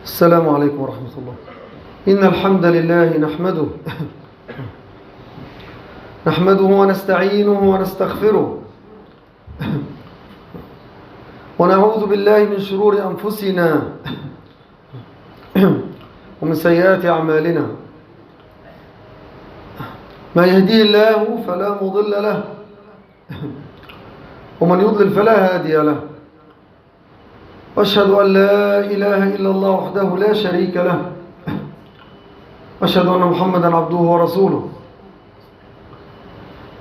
السلام عليكم ورحمة الله. إن الحمد لله نحمده ونستعينه ونستغفره ونعوذ بالله من شرور أنفسنا ومن سيئات أعمالنا. ما يهديه الله فلا مضل له ومن يضلل فلا هادي له. وأشهد أن لا إله إلا الله وحده لا شريك له. وأشهد أن محمدا عبده ورسوله.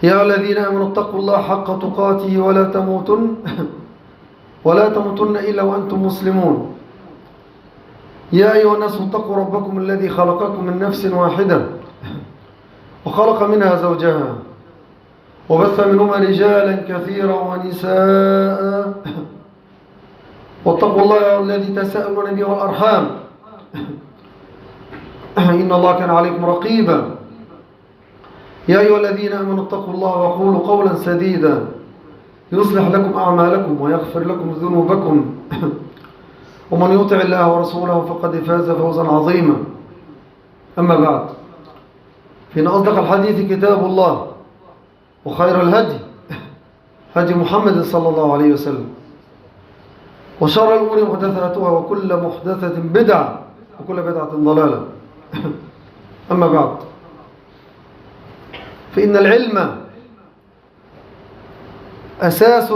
يا الذين آمنوا اتقوا الله حق تقاته ولا تموتن إلا وأنتم مسلمون. يا أيها الناس اتقوا ربكم الذي خلقكم من نفس واحدة وخلق منها زوجها وبث منهما رجالا كثيرا ونساء واتقوا الله الذي تساءلون به والأرحام إن الله كان عليكم رقيبا. يا أيها الذين آمنوا اتقوا الله وقولوا قولا سديدا يصلح لكم أعمالكم ويغفر لكم ذنوبكم ومن يطع الله ورسوله فقد فاز فوزا عظيما. أما بعد، فإن أصدق الحديث كتاب الله وخير الهدي هدي محمد صلى الله عليه وسلم وشر الأمور محدثاتها وكل محدثة بدعة وكل بدعة ضلالة. أما بعد، فإن العلم أساس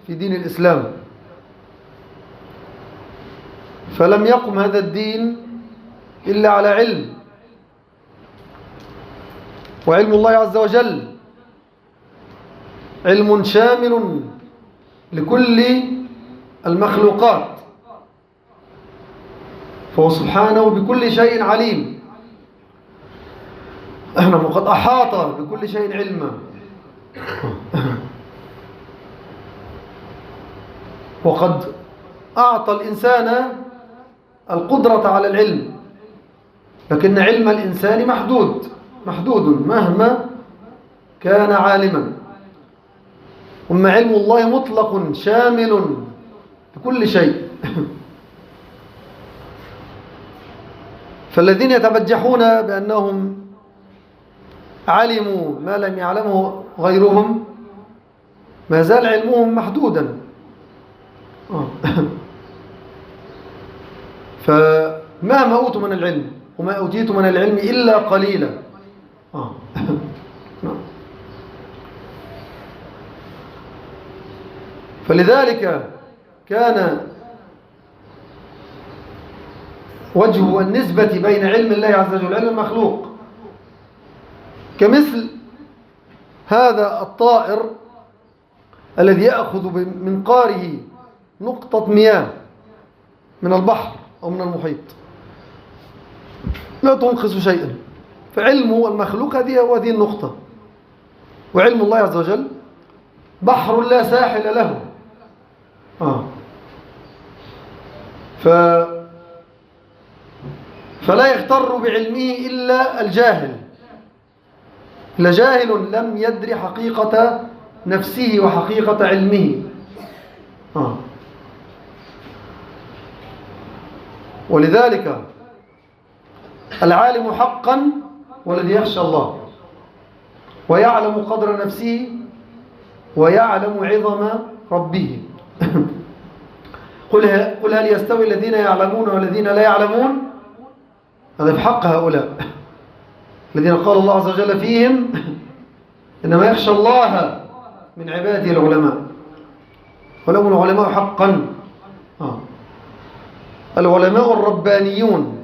في دين الإسلام، فلم يقم هذا الدين إلا على علم. وعلم الله عز وجل علم شامل لكل المخلوقات، فهو سبحانه بكل شيء عليم. وقد أحاط بكل شيء علما، وقد أعطى الإنسان القدرة على العلم، لكن علم الإنسان محدود مهما كان عالما. أما علم الله مطلق شامل لكل شيء. فالذين يتبجحون بأنهم علموا ما لم يعلمه غيرهم ما زال علمهم محدودا. فمهما أوتوا من العلم وما أوتيتوا من العلم إلا قليلا. فلذلك كان وجه النسبة بين علم الله عز وجل وعلم المخلوق كمثل هذا الطائر الذي يأخذ بمنقاره نقطة مياه من البحر أو من المحيط لا تنقص شيئا. فعلم المخلوق هذه النقطة، وعلم الله عز وجل بحر لا ساحل له. فلا يغتر بعلمه إلا الجاهل، لجاهل لم يدري حقيقة نفسه وحقيقة علمه. ولذلك العالم حقا والذي يخشى الله ويعلم قدر نفسه ويعلم عظم ربه. قل هل يستوي الذين يعلمون والذين لا يعلمون؟ هذا في حق هؤلاء الذين قال الله عز وجل فيهم إنما يخشى الله من عباده العلماء. ولهم العلماء حقا، العلماء الربانيون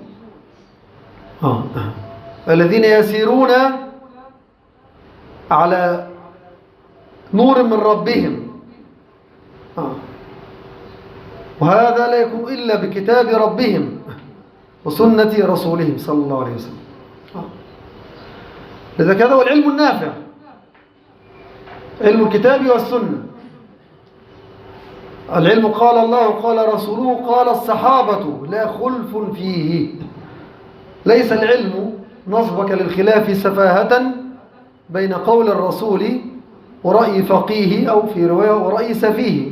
الذين يسيرون على نور من ربهم. وهذا لا يكون إلا بكتاب ربهم وسنة رسولهم صلى الله عليه وسلم. لذلك هذا هو العلم النافع، علم الكتاب والسنة. العلم قال الله قال رسوله قال الصحابة لا خلف فيه. ليس العلم نصبك للخلاف سفاهة بين قول الرسول ورأي فقيه أو في رواية ورأي سفيه.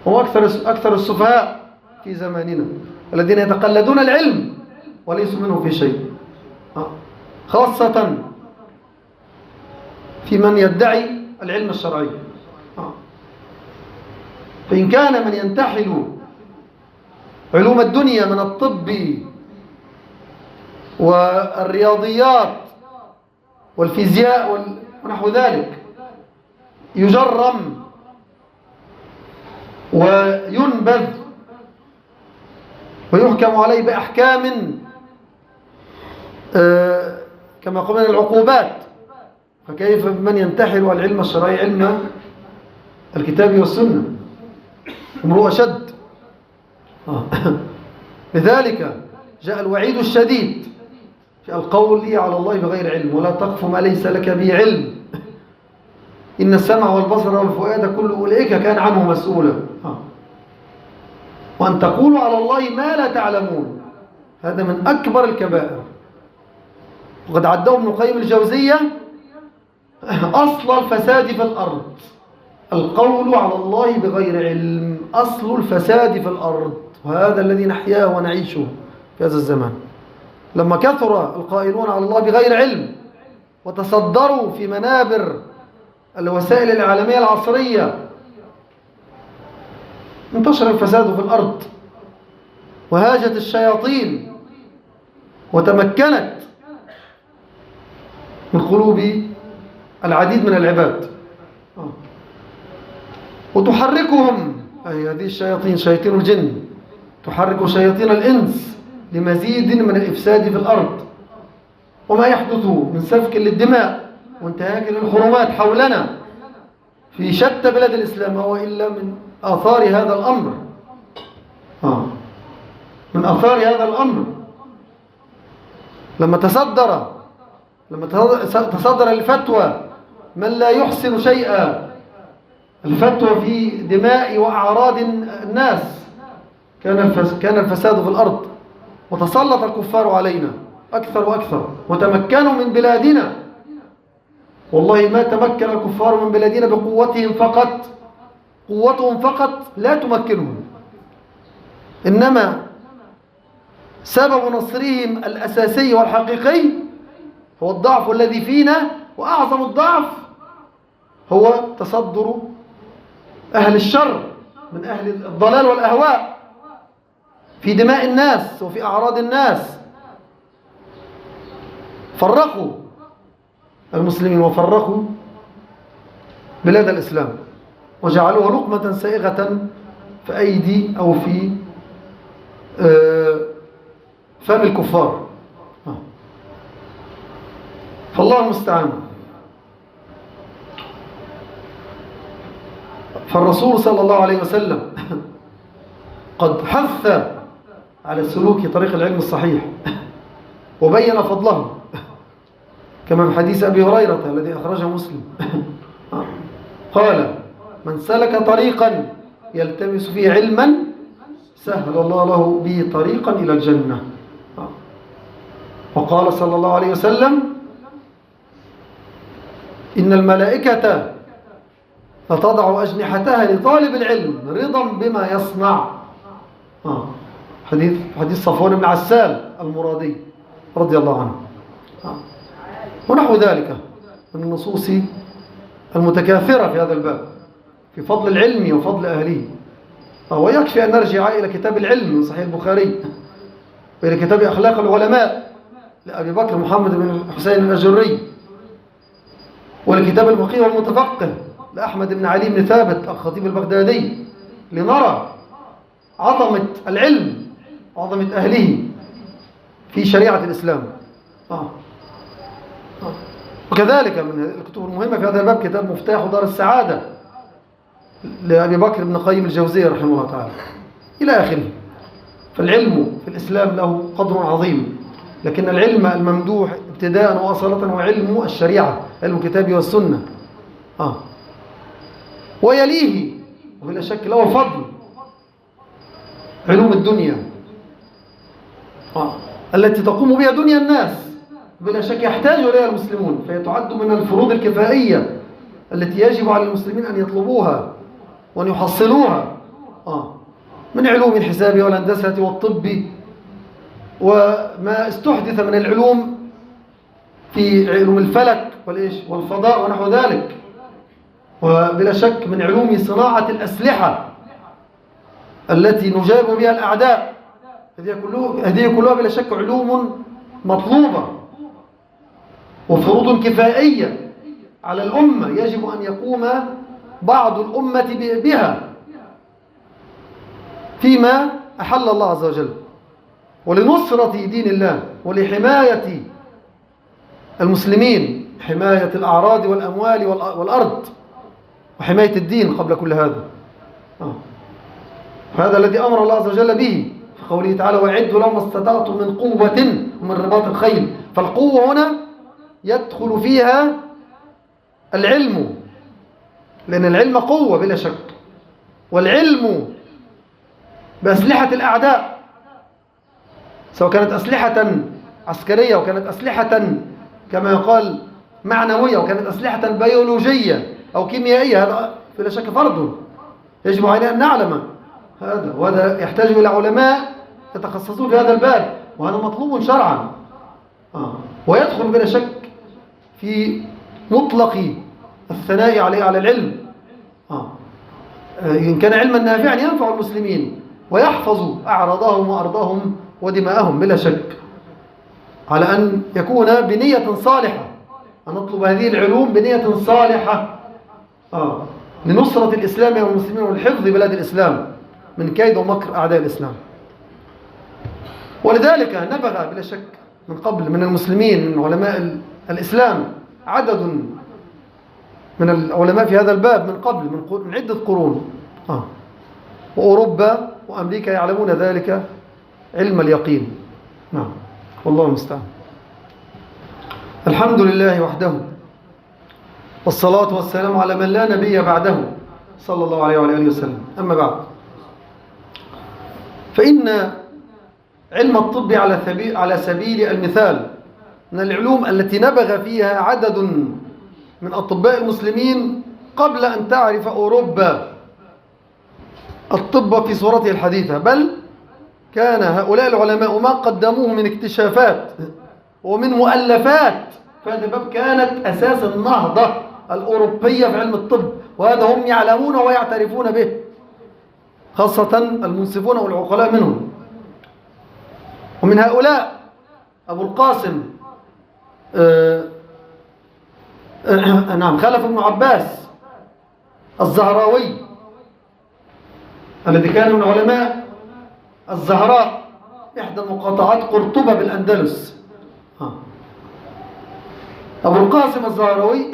هو أكثر السفهاء في زماننا الذين يتقلدون العلم وليسوا منه في شيء، خاصة في من يدعي العلم الشرعي. فإن كان من ينتحل علوم الدنيا من الطب والرياضيات والفيزياء ونحو ذلك يجرم وينبذ ويحكم عليه بأحكام كما قلنا العقوبات، فكيف من ينتحل العلم الشرعي علم الكتاب والسنة؟ امرؤ أشد. لذلك جاء الوعيد الشديد في القول على الله بغير علم، ولا تقف ما ليس لك به علم، إن السمع والبصر والفؤاد كل أولئك كان عنه مسؤولا. وأن تقولوا على الله ما لا تعلمون، هذا من أكبر الكبائر. وقد عدوا ابن القيم الجوزية أصل الفساد في الأرض، القول على الله بغير علم أصل الفساد في الأرض، وهذا الذي نحياه ونعيشه في هذا الزمان. لما كثر القائلون على الله بغير علم وتصدروا في منابر الوسائل الإعلامية العصرية، انتشر الفساد في الأرض وهاجت الشياطين وتمكنت من قلوب العديد من العباد وتحركهم، أي هذه الشياطين شياطين الجن تحرك شياطين الإنس لمزيد من الإفساد في الأرض. وما يحدث من سفك للدماء وانتهاك للحرمات حولنا في شتى بلاد الإسلام هو إلا من آثار هذا الأمر، من آثار هذا الأمر. لما تصدر الفتوى من لا يحسن شيئا، الفتوى في دماء وأعراض الناس، كان الفساد في الأرض، وتسلط الكفار علينا أكثر وأكثر وتمكنوا من بلادنا. والله ما تمكن الكفار من بلادنا بقوتهم فقط، قوتهم فقط لا تمكنهم، إنما سبب نصرهم الأساسي والحقيقي هو الضعف الذي فينا، وأعظم الضعف هو تصدر أهل الشر من أهل الضلال والأهواء في دماء الناس وفي أعراض الناس. فرقوا المسلمين وفرقوا بلاد الإسلام وجعلوها لقمة سائغة في أيدي أو في فم الكفار. فالله المستعان. فالرسول صلى الله عليه وسلم قد حث على سلوك طريق العلم الصحيح وبين فضله، كما في حديث أبي هريرة الذي أخرجه مسلم قال: من سلك طريقا يلتمس فيه علما سهل الله له به طريقا إلى الجنة. وقال صلى الله عليه وسلم: إن الملائكة لتضع أجنحتها لطالب العلم رضا بما يصنع. حديث صفوان بن عسال المرادي رضي الله عنه. ونحو ذلك من النصوص المتكاثرة في هذا الباب في فضل العلم وفضل أهله. ويكفي أن نرجع إلى كتاب العلم من صحيح البخاري، وإلى كتاب أخلاق العلماء لأبي بكر محمد بن حسين الأجري، ولكتاب الفقيه والمتفقه لأحمد بن علي بن ثابت الخطيب البغدادي، لنرى عظمة العلم وعظمة أهله في شريعة الإسلام. وكذلك من الكتب المهمة في هذا الباب كتاب مفتاح دار السعادة لأبي بكر بن قيم الجوزية رحمه الله تعالى إلى آخره. فالعلم في الإسلام له قدر عظيم، لكن العلم الممدوح ابتداء وأصالة هو علم الشريعة، علم الكتاب والسنة. ويليه وبلا شك له فضل علوم الدنيا التي تقوم بها دنيا الناس، بلا شك يحتاج إليها المسلمون، فهي تعد من الفروض الكفائية التي يجب على المسلمين أن يطلبوها وأن يحصلوها. من علوم الحساب والهندسة والطب وما استحدث من العلوم في علوم الفلك والفضاء ونحو ذلك، وبلا شك من علوم صناعة الأسلحة التي نجاب بها الأعداء. هذه كلها بلا شك علوم مطلوبة وفروض كفائية على الأمة يجب أن يقوم بعض الأمة بها فيما أحل الله عز وجل، ولنصرة دين الله ولحماية المسلمين، حماية الأعراض والأموال والأرض وحماية الدين قبل كل هذا. هذا الذي أمر الله عز وجل به في قوله تعالى: وأعدوا لهم ما استطعتم من قوة ومن رباط الخيل. فالقوة هنا يدخل فيها العلم، لأن العلم قوة بلا شك، والعلم بأسلحة الأعداء سواء كانت أسلحة عسكرية وكانت أسلحة كما يقال معنوية وكانت أسلحة بيولوجية أو كيميائية، هذا بلا شك فرض يجب علينا أن نعلم هذا، وهذا يحتاج إلى علماء يتخصصون في هذا الباب، وهذا مطلوب شرعا. ويدخل بلا شك في مطلق الثناء عليه على العلم. إن كان علما نافعا ينفع المسلمين ويحفظ أعراضهم وأرضهم ودماءهم بلا شك، على أن يكون بنية صالحة، أن نطلب هذه العلوم بنية صالحة لنصرة الإسلام والمسلمين ولحفظ بلاد الإسلام من كيد ومكر أعداء الإسلام. ولذلك نبغى بلا شك من قبل من المسلمين من علماء الإسلام عدد من العلماء في هذا الباب من قبل من عدة قرون، وأوروبا وأمريكا يعلمون ذلك علم اليقين. نعم، والله المستعان. الحمد لله وحده، والصلاة والسلام على من لا نبي بعده صلى الله عليه وعلى آله وسلم. أما بعد، فإن علم الطب على سبيل المثال من العلوم التي نبغ فيها عدد من أطباء المسلمين قبل أن تعرف أوروبا الطب في صورته الحديثة، بل كان هؤلاء العلماء ما قدموه من اكتشافات ومن مؤلفات فهذا الباب كانت أساس النهضة الأوروبية في علم الطب، وهذا هم يعلمون ويعترفون به، خاصة المنصفون والعقلاء منهم. ومن هؤلاء أبو القاسم خلف بن عباس الزهراوي الذي كان من علماء الزهراء إحدى مقاطعات قرطبة بالأندلس. أبو القاسم الزهراوي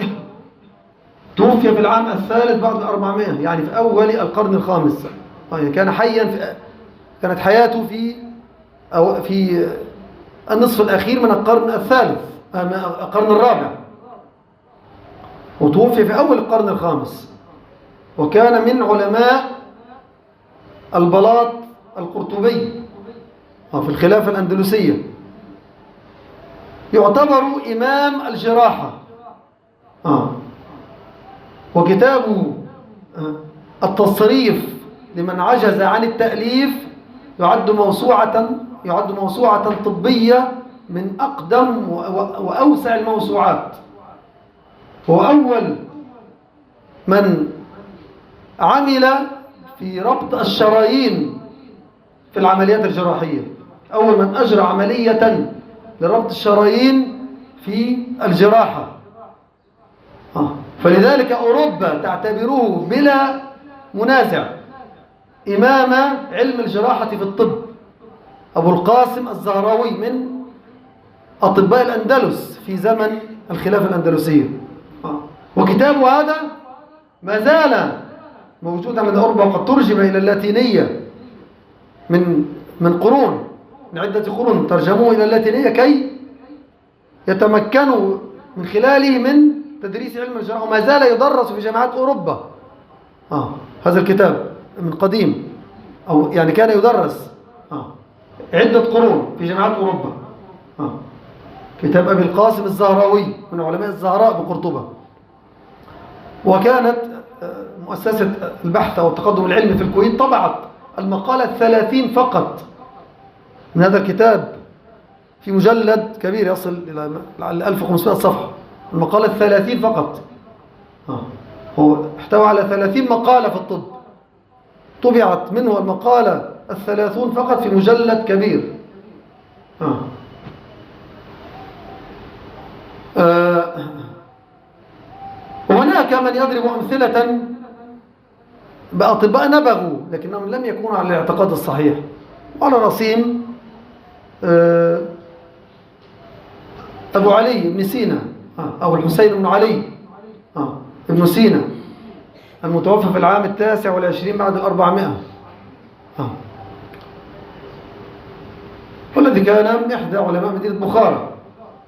توفي في العام الثالث بعد 400، يعني في أول القرن الخامس. كان حيا كانت حياته في النصف الأخير من القرن الثالث، القرن الرابع، وتوفي في أول القرن الخامس، وكان من علماء البلاط القرطبي في الخلافة الأندلسية، يعتبر إمام الجراحة. وكتابه التصريف لمن عجز عن التأليف يعد موسوعة طبية من أقدم وأوسع الموسوعات، هو أول من عمل في ربط الشرايين في العمليات الجراحية، أول من أجرى عملية لربط الشرايين في الجراحة. فلذلك أوروبا تعتبره بلا منازع إمام علم الجراحة في الطب. أبو القاسم الزهراوي من أطباء الأندلس في زمن الخلافة الأندلسية، وكتابه هذا ما زال موجودا لدى أوروبا، وقد ترجم إلى اللاتينية من قرون، من عدة قرون ترجموه إلى اللاتينية كي يتمكنوا من خلاله من تدريس علم الجراحة، وما زال يدرس في جامعات أوروبا. هذا الكتاب من قديم، أو يعني كان يدرس عدة قرون في جامعات أوروبا. كتاب أبي القاسم الزهراوي من علماء الزهراء بقرطبة. وكانت مؤسسة البحث والتقدم العلمي في الكويت طبعت المقالة 30 فقط من هذا الكتاب، في مجلد كبير يصل إلى 1500 صفحة. المقالة 30 فقط. هو احتوى على 30 مقالة في الطب، طبعت منه المقالة 30 فقط في مجلد كبير. وهناك من يضرب أمثلة بأطباء نبغوا لكنهم لم يكونوا على الاعتقاد الصحيح، وعلى رأسهم أبو علي بن سينا، أو الحسين بن علي ابن سينا، المتوفى في العام 29 بعد 400، والذي كان من إحدى علماء مدينة بخارى،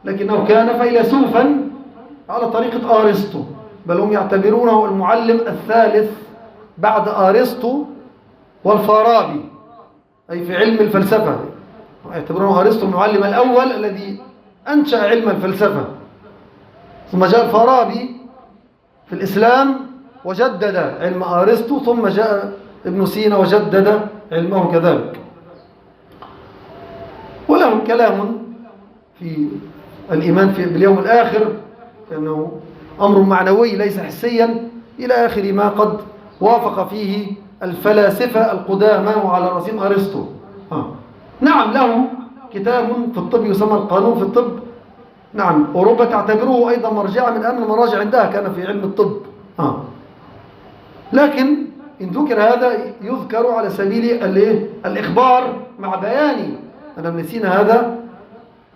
لكنه كان فيلسوفا على طريقة أرسطو، بل هم يعتبرونه المعلم الثالث بعد أرسطو والفارابي، أي في علم الفلسفة. يعتبرونه أرسطو المعلم الأول الذي أنشأ علم الفلسفة، ثم جاء الفارابي في الإسلام وجدد علم أرسطو، ثم جاء ابن سينا وجدد علمه كذلك. ولهم كلام في الإيمان باليوم الآخر، لأنه أمر معنوي ليس حسيا، إلى آخر ما قد وافق فيه الفلاسفة القدامى وعلى رأسهم أرسطو. نعم، له كتاب في الطب يسمى القانون في الطب. نعم، أوروبا تعتبره أيضا مرجعا من أهم المراجع عندها، كان في علم الطب. لكن إن ذكر هذا يذكر على سبيل الإخبار، مع بيان أن ابن سينا هذا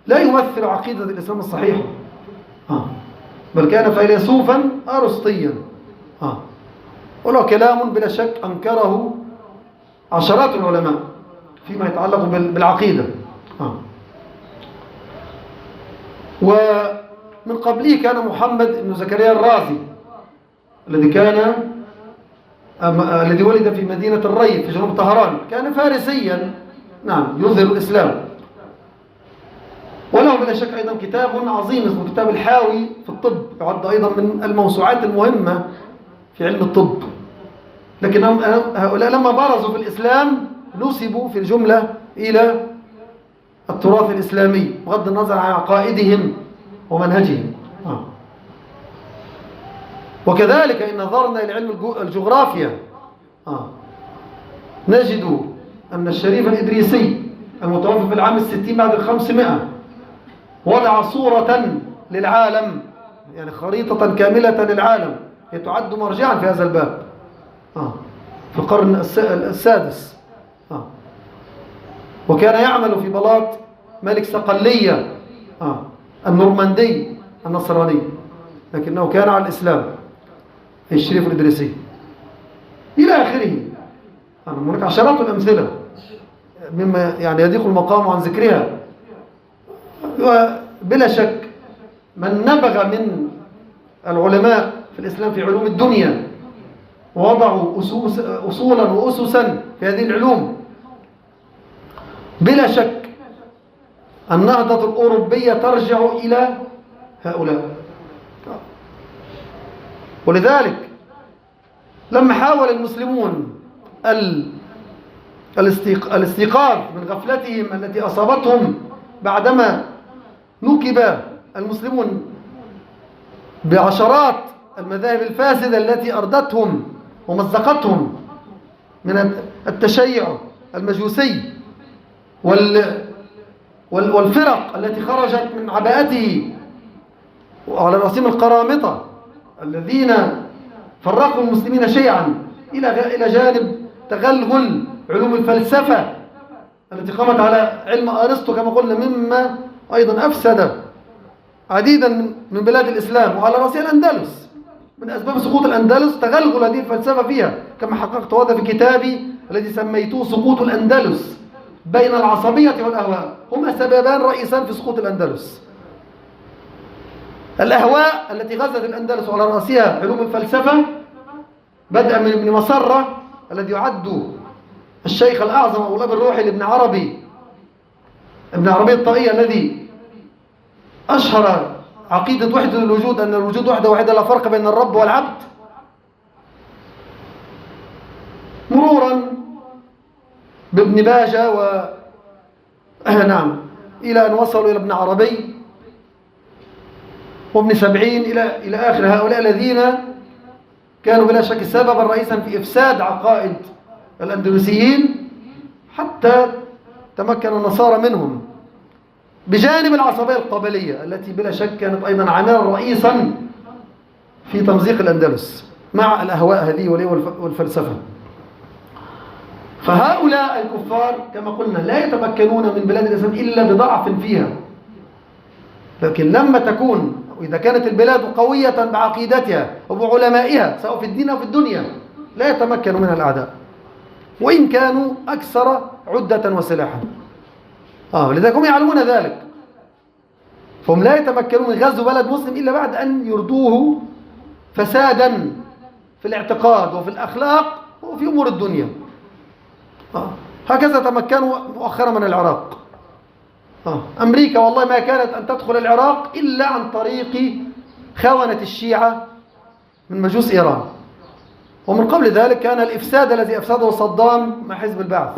لا يمثل عقيدة الإسلام الصحيحة، بل كان فيلسوفا أرسطيا، وله كلام بلا شك أنكره عشرات العلماء فيما يتعلق بالعقيدة. ومن قبله كان محمد بن زكريا الرازي، الذي ولد في مدينة الري في جنوب طهران، كان فارسيا، نعم، يظهر الإسلام. وله بلا شك أيضا كتاب عظيم اسمه كتاب الحاوي في الطب، يعد أيضا من الموسوعات المهمة في علم الطب. لكن هؤلاء لما برزوا في الإسلام نسبوا في الجملة إلى التراث الإسلامي، بغض النظر عن عقائدهم ومنهجهم. وكذلك إن نظرنا إلى علم الجغرافيا نجد أن الشريف الإدريسي المتوفى في العام 60 بعد 500 وضع صورة للعالم، يعني خريطة كاملة للعالم، تعد مرجعا في هذا الباب في القرن السادس. وكان يعمل في بلاط ملك صقلية النورماندي النصراني، لكنه كان على الإسلام، الشريف الإدريسي إلى آخره. هناك عشرات الأمثلة مما يعني يضيق المقام عن ذكرها. وبلا شك من نبغ من العلماء في الإسلام في علوم الدنيا ووضعوا أصولا وأسسا في هذه العلوم، بلا شك النهضة الأوروبية ترجع إلى هؤلاء. ولذلك لما حاول المسلمون الاستيقاظ من غفلتهم التي أصابتهم بعدما نكب المسلمون بعشرات المذاهب الفاسدة التي أردتهم ومزقتهم من التشيع المجوسي والفرق التي خرجت من عباءته، وعلى رأسهم القرامطة الذين فرقوا المسلمين شيعا، إلى جانب تغلغل علوم الفلسفة التي قامت على علم أرسطو كما قلنا، مما أيضا أفسد عديدا من بلاد الإسلام، وعلى رأسها الأندلس. من أسباب سقوط الأندلس تغلغل هذه الفلسفة فيها، كما حققت هذا في كتابي الذي سميته سقوط الأندلس بين العصبية والأهواء. هما سببان رئيسان في سقوط الأندلس: الأهواء التي غزت الأندلس وعلى رأسها علوم الفلسفة، بدءا من ابن مسرة الذي يعد الشيخ الأعظم أو الأب الروحي لابن عربي، ابن عربي الطائي، الذي أشهر عقيدة وحدة الوجود، أن الوجود وحده واحدة لا فرق بين الرب والعبد، مرورا بابن باجة نعم إلى أن وصلوا إلى ابن عربي وابن سبعين إلى آخر هؤلاء الذين كانوا بلا شك سببا رئيسا في إفساد عقائد الأندلسيين حتى تمكن النصارى منهم، بجانب العصبية القبلية التي بلا شك كانت أيضا عاملا رئيسا في تمزيق الأندلس مع الأهواء هذه والفلسفة. فهؤلاء الكفار كما قلنا لا يتمكنون من بلاد الإسلام إلا بضعف فيها، لكن لما تكون وإذا كانت البلاد قوية بعقيدتها وبعلمائها سواء في الدين أو في الدنيا لا يتمكن منها الأعداء وإن كانوا أكثر عدة وسلاحا. لذلك هم يعلمون ذلك، فهم لا يتمكنون من غزو بلد مسلم إلا بعد أن يردوه فسادا في الاعتقاد وفي الأخلاق وفي أمور الدنيا. هكذا تمكنوا مؤخرا من العراق. أمريكا والله ما كانت أن تدخل العراق إلا عن طريق خونة الشيعة من مجوس إيران، ومن قبل ذلك كان الإفساد الذي أفسده صدام مع حزب البعث.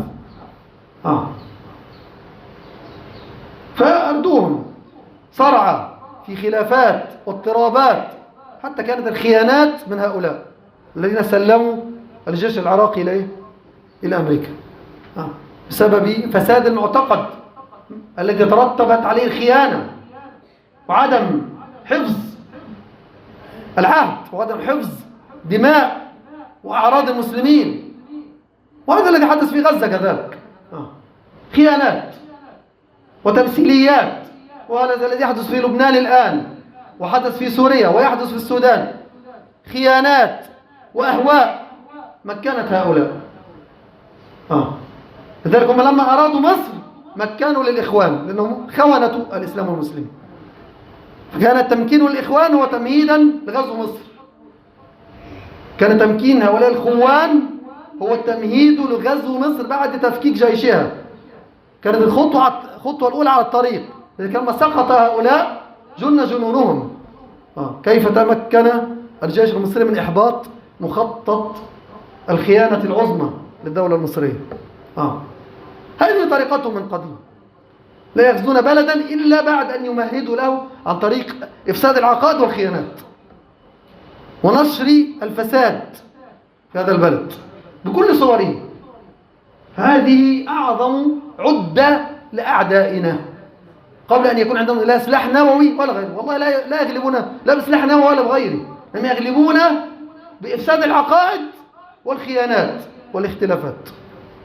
فأردوهم صرعى في خلافات واضطرابات، حتى كانت الخيانات من هؤلاء الذين سلموا الجيش العراقي إلى أمريكا بسبب فساد المعتقد الذي ترتبت عليه الخيانة وعدم حفظ العهد وعدم حفظ دماء وأعراض المسلمين، وهذا الذي حدث في غزة كذلك، خيانات وتمثيليات، وهذا الذي يحدث في لبنان الآن وحدث في سوريا ويحدث في السودان، خيانات وأهواء مكنت هؤلاء. لذلك هم لما أرادوا مصر مكنوا للإخوان لأنهم خونة الإسلام والمسلمين، فكان تمكين الإخوان هو تمهيدا لغزو مصر، كان تمكين هؤلاء الخوان هو التمهيد لغزو مصر بعد تفكيك جيشها، كانت الخطوة الأولى على الطريق. إذا كان سقط هؤلاء جن جنونهم. كيف تمكن الجيش المصري من إحباط مخطط الخيانة العظمى للدولة المصرية؟ هذه طريقتهم من قديم، لا يغزون بلدا إلا بعد أن يمهدوا له عن طريق إفساد العقائد والخيانات ونشر الفساد في هذا البلد بكل صوره. هذه أعظم عدة لأعدائنا قبل أن يكون عندهم لا سلاح نووي ولا غيره. والله لا يغلبونا لا بسلاح نووي ولا بغيره، هم يغلبونا بإفساد العقائد والخيانات والاختلافات.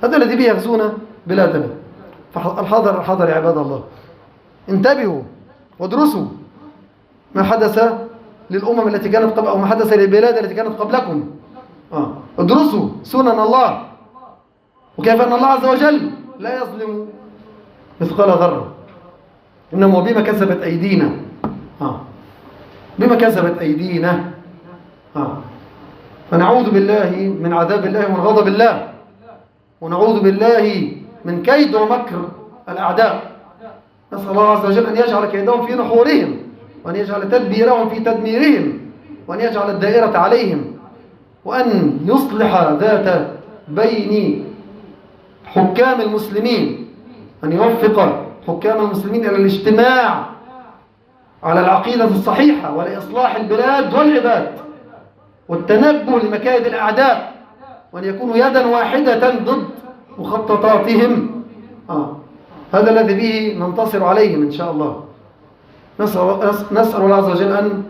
هذا الذي به يغزون بلادنا. فالحذر الحذر يا عباد الله، انتبهوا وادرسوا ما حدث للأمم التي كانت قبل أو ما حدث للبلاد التي كانت قبلكم. ادرسوا سنن الله وكيف أن الله عز وجل لا يظلم مثقال ذرة، إنما بما كسبت أيدينا. بما كسبت أيدينا. فنعوذ بالله من عذاب الله ومن غضب الله، ونعوذ بالله من كيد ومكر الأعداء. نسأل الله عز وجل أن يجعل كيدهم في نحورهم، وأن يجعل تدبيرهم في تدميرهم، وأن يجعل الدائرة عليهم، وأن يصلح ذات بين حكام المسلمين، أن يوفق حكام المسلمين إلى الاجتماع على العقيدة الصحيحة ولإصلاح البلاد والعباد والتنبه لمكائد الأعداء، وأن يكونوا يدا واحدة ضد مخططاتهم. هذا الذي به ننتصر عليهم إن شاء الله. نسأل الله عز وجل أن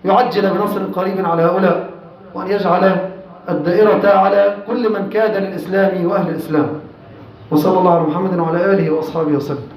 يعجل بنصر قريب على هؤلاء، وأن يجعل الدائرة على كل من كاد للإسلام وأهل الإسلام. وصلى الله على محمد وعلى آله وأصحابه وسلم.